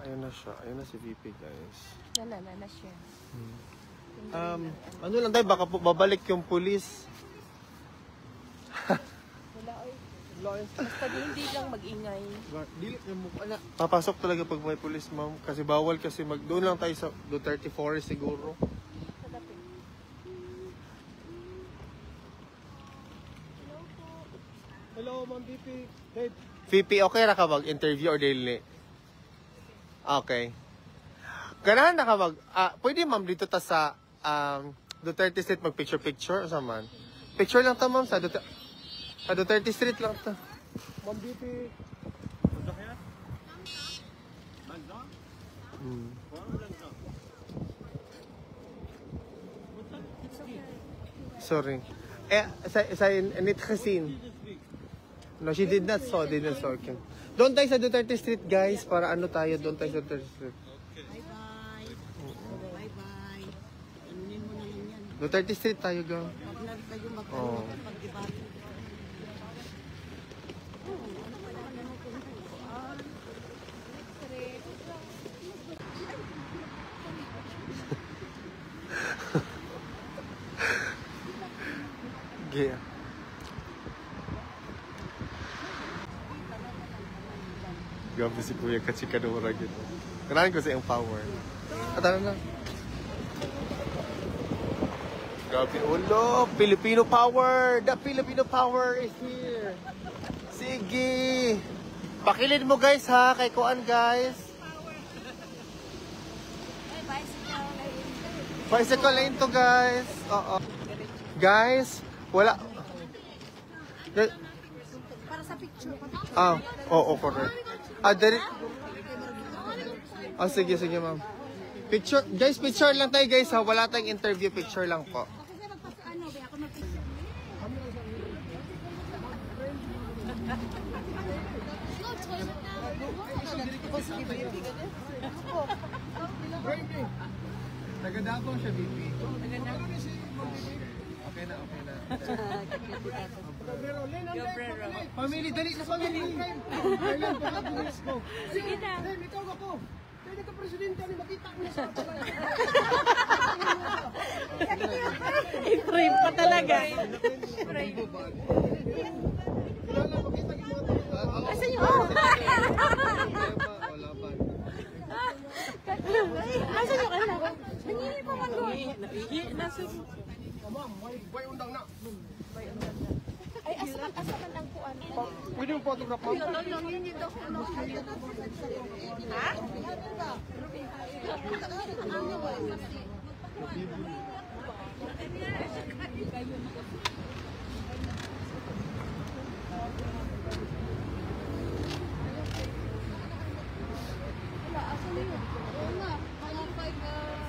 Ayun na siya. Ayun na si VP, guys. Na siya. Ano lang tayo, baka po babalik yung pulis. Basta hindi lang mag-ingay. Papasok talaga pag may pulis, ma'am. Kasi bawal kasi doon lang tayo sa Duterte Forest siguro. Hello, Ma'am VP. Dave. VP, okay na ka mag-interview or daily? Okay. Ganahan na ka pwede ma'am dito ta sa Duterte Street mag-picture-picture o man? Picture lang ta ma'am sa Duterte Street lang ta. Ma'am VP. Sorry. Sa init kasin. No, she did not saw. Okay. Doon tayo sa Duterte Street, guys, para ano tayo, doon tayo sa Duterte Street. Bye-bye. Bye-bye. Anunin mo na yan. Duterte Street tayo, ga. Huwag kayo magpag-debate. Yeah. Gabi si Kuya Kachikadora gitu. Kailangan ko sa iyong power. At ano na? Gabi, ulo! Filipino power! The Filipino power is here! Sige! Pakilid mo guys ha, kay Kuan guys! Bicycle lane to guys! Oo. Guys, wala. Para sa picture. Oo, correct. Dari. Sige, ma'am. Picture, guys, picture lang tayo, guys, ha. Wala tayong interview, picture lang po. Nagadabong siya, BP. Okay na. Family, dali na family. Sige na. Ikaw ako. Pwede ka presidente, makita ko na sa I-frame pa talaga. Asan yung Asan yung anak? Nangihi pa man doon. Nangihi. Nasaan? Ma'am, may undang na. Ay, asaman ang kuan. Pwede yung photograph, ma'am? Ha?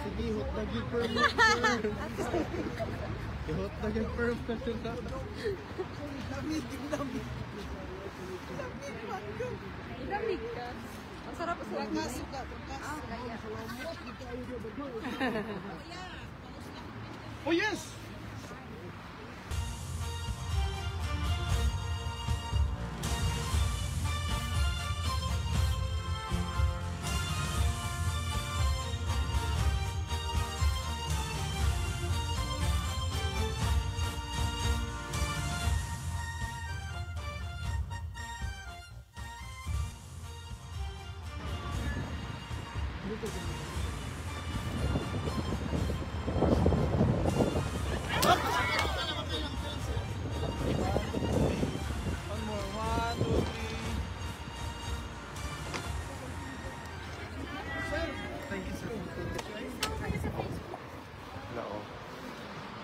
Sige, hot na gig per hot na gig per Lamig ka. Ang sarap sa Suka. Oh, yes!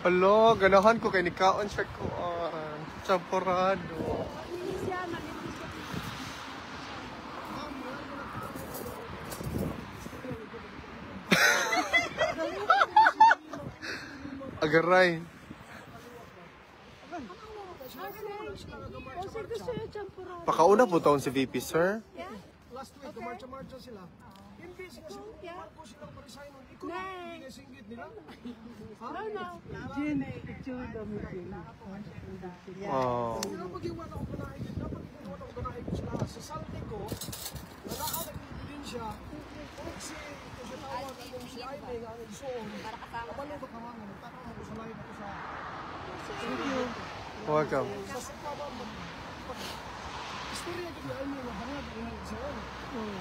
Hello, ganahan ko kay nikaon siya ko. Champorado. Agaray. Pakauna po taon si VP, sir. Last week, marcha sila. Hindi sila Marcos silang pa-resign. Ikaw na singgit nila. No. Sila mag-iwan ako ganahin. Dapat mag-iwan ako ganahin ko sila. Sa saldi ko, nalaan ang ebidensya Jaime nga ang isuon. Kabalo ba ka ma'am? Nagtatama ko sa live ako sa... Thank you. Welcome. Sa supa ba? Istorya ko na Jaime nga hangad ang isuon.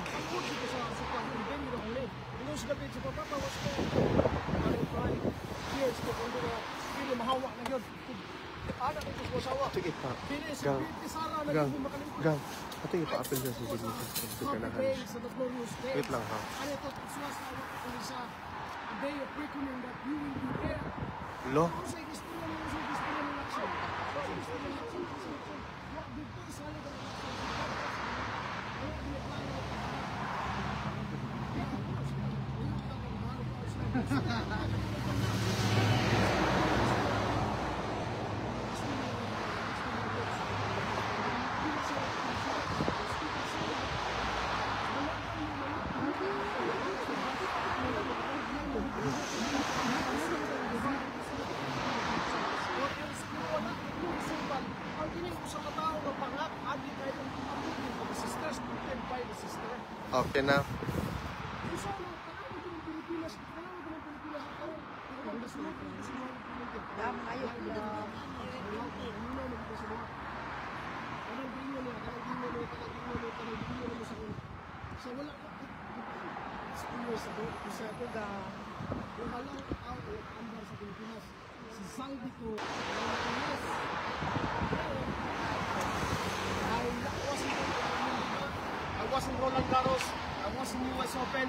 Ako dito sa supa. Hindi nyo na ulit. Ino sa gabi, sa papa, was ko. Ano try? Years ko kung doon na pili mahawa na yun. Ano ko sa masawa? Ito ipa. Pili si Gang. Pili Sara na Gang. hindi makalimut. Gang. Ito ipa-apel dyan sa signature. Ito ka na. Sa the glorious day. Wait lang ha. Ano ito? Suwas na ako kung isa. A day of reckoning that you will be there. Lo. Kung sa gusto mo naman sa gusto mo ng action. Sa gusto mo ng action. Wag dito isali ka ng action. Wala din ang plano. Ang kinig ko sa katao ng pangak, adi kayo ng pangak, sister, stupid by the sister. Okay na. Kung saan ang tanawag ng Pilipinas, tanawag ng Pilipinas, ang nasunod ng Pilipinas. Dam, ayaw na. Sa wala ka, experience ako, isa ako ga, yung halang tao o andar sa Pilipinas, si Saldi ko, I was in Roland Garros, I was in US Open,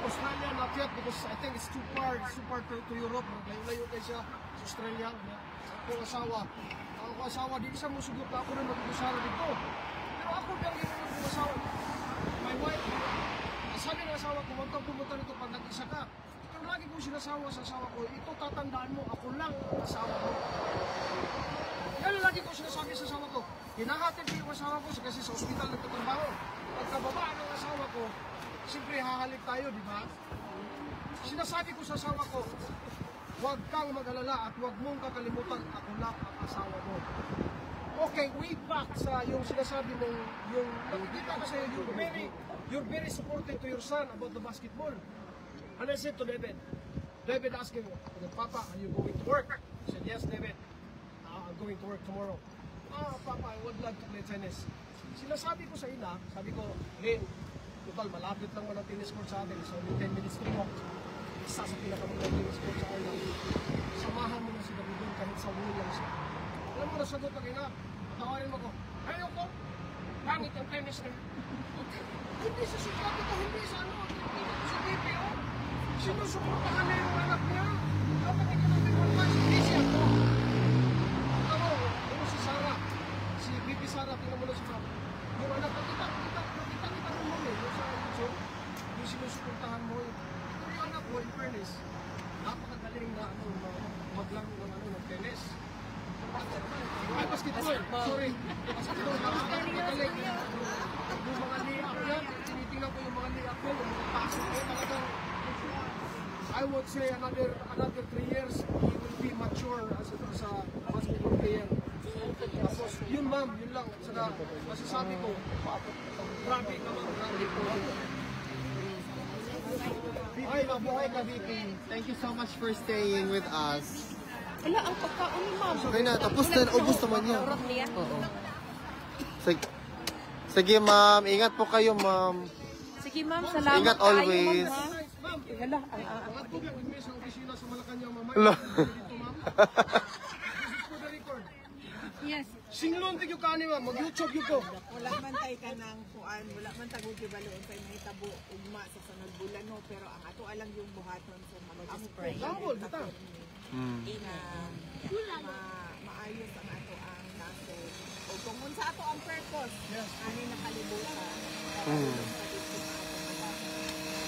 Australia not yet because I think it's too far to Europe, layo-layo kayo siya sa Australia, akong asawa. Ang asawa, di isa mo sugot na ako rin mag-usara dito. Pero ako pero ginawa ng asawa. My wife, sabi ng asawa ko, huwag kang pumunta nito pag nag-isa ka. Pero lagi ko sinasawa sa asawa ko, ito tatandaan mo, ako lang ang asawa ko. Kaya lagi ko sinasabi sa asawa ko, hinahatid ko yung asawa ko kasi sa ospital nagtatrabaho. Pagkababa ng asawa ko, siyempre hahalik tayo, di ba? Sinasabi ko sa asawa ko, huwag kang mag-alala at huwag mong kakalimutan, ako lang ang asawa mo. Okay, way back sa yung sinasabi mong, yung nakikita kasi you're very supportive to your son about the basketball. And I said to David asked him, Papa, are you going to work? He said, yes, David. I'm going to work tomorrow. Papa, I would love to play tennis. Sinasabi ko sa ina, sabi ko, Lynn, total, malapit lang mo ng tennis court sa atin. So, 10 minutes to walk. Isa sa pinakamagandang tennis court sa akin. Samahan mo na si David doon kahit sa ulo lang siya. Alam mo, nasagot ang ina. Patawarin mo ko. Ayoko. Pangit ang tennis na. Hindi sa sukat ito, hindi sa ano. Sa PPO. Sinusuportahan niya yung anak niya. Dapat economic advice, hindi siya ako. Tama mo, ano si Sarah? Si BP Sarah, tingnan mo na si Sarah. Yung anak, nakita mo mo eh. Yung sa YouTube, yung sinusuportahan mo. Ito yung anak ko, in fairness. Napakagaling na maglaro ng tennis. Ay, basketball. Sorry. Basketball. Napakagaling. Yung mga lay-up yan, tinitingnan ko yung mga lay-up yan, yung mga pasok ko talagang I would say another 3 years, he will be mature as a basketball player. Tapos, yun ma'am, yun lang. Saka, masasabi ko, grabe ka ma'am, grabe ko. Ay, mabuhay ka, VP. Thank you so much for staying with us. Wala, ang pagkaon ni ma'am. Okay na, tapos na, ubos naman yan. Oras niya. Oo. Sige, ma'am. Ingat po kayo, ma'am. Sige ma'am, salamat. Ingat kayo, always. ma'am, ha? Hala, Mga tubig, nag-miss sa opisina sa Malacanang, mamaya. Hello. Dito, ma'am. This is for the record. Yes. Singlon tigyo ka ni ma'am, mag-YouTube yun ko. Wala man tayo ka ng kuan, wala man tayo gibaloon tayo may tabo ugma sa sunod bulan no, pero ang ato alang yung buhaton sa mag-spray. Humble, kita. Maayos ang ato ang kaso. O kung unsa ato ang purpose, ani nakalibutan.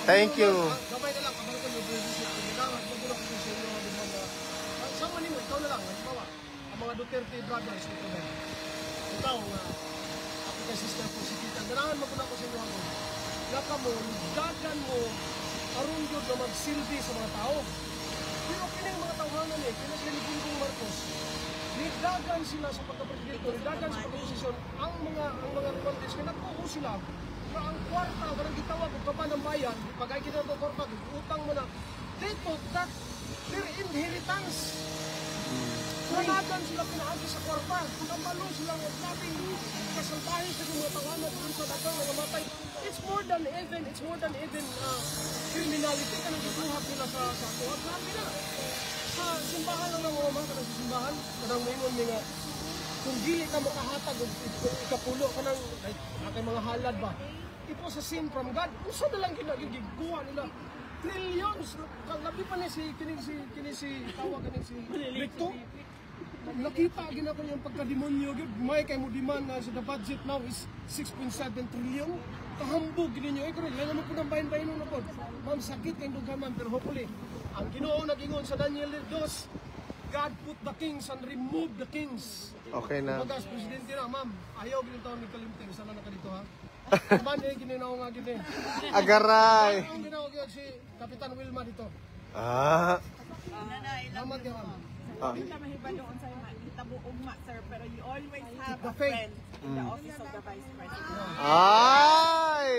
Thank you. Gabay na lang, kabalo ko yung business ko. Kailangan, magulang ko sa inyo. Sama nimo, ikaw na lang. Halimbawa, ang mga Duterte brothers, ito na. Ikaw, ako kay sister ko, si Tita. Ganahan magulang ko sa inyo ako. Naka mo, dagan mo, aron yun na magsilbi sa mga tao. Pero kaya yung mga tawanan eh, kaya sila ni Bongbong Marcos. Nidagan sila sa pagka-presidente, nidagan sa pagka-posisyon. Ang mga Romantes, kaya nagpuho sila. ang kwarta, parang gitawag, kung ka ba ng bayan, pagay kita ng kwarta, utang mo na. They thought that their inheritance. Kanagan sila pinaagi sa kwarta. Pagkabalo sila ng sabing kasaltahin sa mga tawanan kung sa dagang nangamatay. It's more than even criminality ka nang gituhap nila sa kuhat. Sabi na, sa simbahan lang ng mga sa simbahan, kadang maingon nga, kung di ka makahatag o ikapulo ka ng mga halad ba, it was a sin from God. Usa na lang ginagiguha nila. Trillions. Labi pa niya si tawag si Victor. Nakita gina ko yung pagka-demonyo. May kay mo demand na the budget now is 6.7 trillion. Kahambog gini nyo. Kaya lang naman po ng bayan-bayan na po. Ma'am, sakit kayong dugaman. Pero hopefully, ang Ginoo nag-ingon sa Daniel 2, God put the kings and remove the kings. Okay na. Bagas, presidente na, ma'am. Ayaw ginito ni Kalimting. Sana na ka dito, ha? Man, gininaw nga gini. Agaray. Ang gininaw nga si Kapitan Wilma dito. Ah. Salamat ka, ma'am. Hindi ka mahibaluon sa mahitabo ugma, sir, pero you always have The a faith. friend in the office of the Vice President. Ay!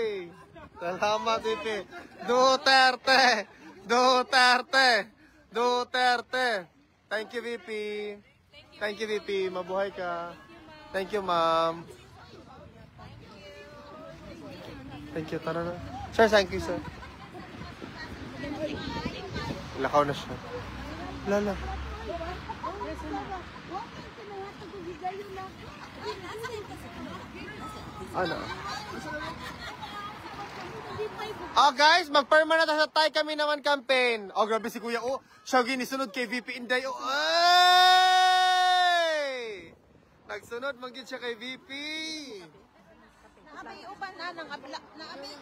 Salamat, VP. Duterte! Duterte! Duterte! Thank you, VP. Thank you, VP. Mabuhay ka. Thank you, ma'am. Thank you. Tara na. Sir, thank you, sir. Lakaw na siya. Lala. Ano? Oh guys, magperma na tayo sa Tay Kami Naman campaign. Oh grabe si Kuya. Oh, siya ginisunod kay VP Inday. Oh, ay! Nagsunod, mag siya kay VP. Naabay uban na, nang abla, naabay.